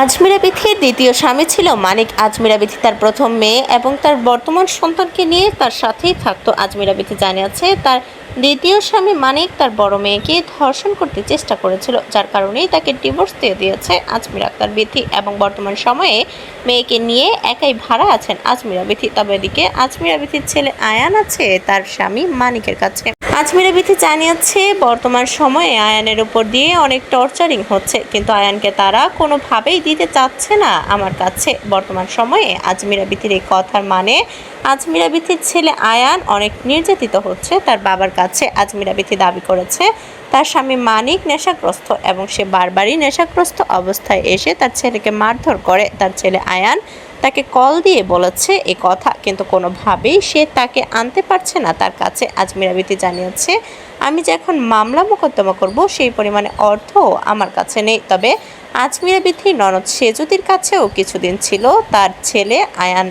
আজমিরা বিথির দ্বিতীয় স্বামী ছিল মানিক। আজমিরা বিথি তার প্রথম মেয়ে এবং তার বর্তমান সন্তানকে নিয়ে তার সাথেই থাকতো। আজমিরা বিথি জানিয়েছে তার দ্বিতীয় স্বামী মানিক তার বড় মেয়েকে ধর্ষণ করতে চেষ্টা করেছিল, যার কারণেই তাকে ডিভোর্স দিয়ে দিয়েছে আজমিরা আক্তার বিথি এবং বর্তমান সময়ে মেয়েকে নিয়ে একাই ভাড়া আছেন আজমিরা বিথি। তবে এদিকে আজমিরা বিথির ছেলে আয়ান আছে তার স্বামী মানিকের কাছে। আজমিরা বিথি জানিয়েছে বর্তমান সময়ে আয়ানের উপর দিয়ে অনেক টর্চারিং হচ্ছে, কিন্তু আয়ানকে তারা কোনোভাবেই দিতে চাচ্ছে না আমার কাছে। বর্তমান সময়ে আজমিরা বিথির এই কথার মানে আজমিরা বিথির ছেলে আয়ান অনেক নির্যাতিত হচ্ছে তার বাবার কাছে। আজমিরা বিথি দাবি করেছে তার স্বামী মানিক নেশাগ্রস্ত এবং সে বারবারই নেশাগ্রস্ত অবস্থায় এসে তার ছেলেকে মারধর করে। তার ছেলে আয়ান তাকে কল দিয়ে বলেছে এ কথা, কিন্তু কোনোভাবেই সে তাকে আনতে পারছে না তার কাছে। আজমিরা বিথি জানিয়েছে আমি যে এখন মামলা মোকদ্দমা করব সেই পরিমাণে অর্থ আমার কাছে নেই। তবে আজমিরা বিথির ননদ সেজুতির কাছেও কিছুদিন ছিল তার ছেলে আয়ান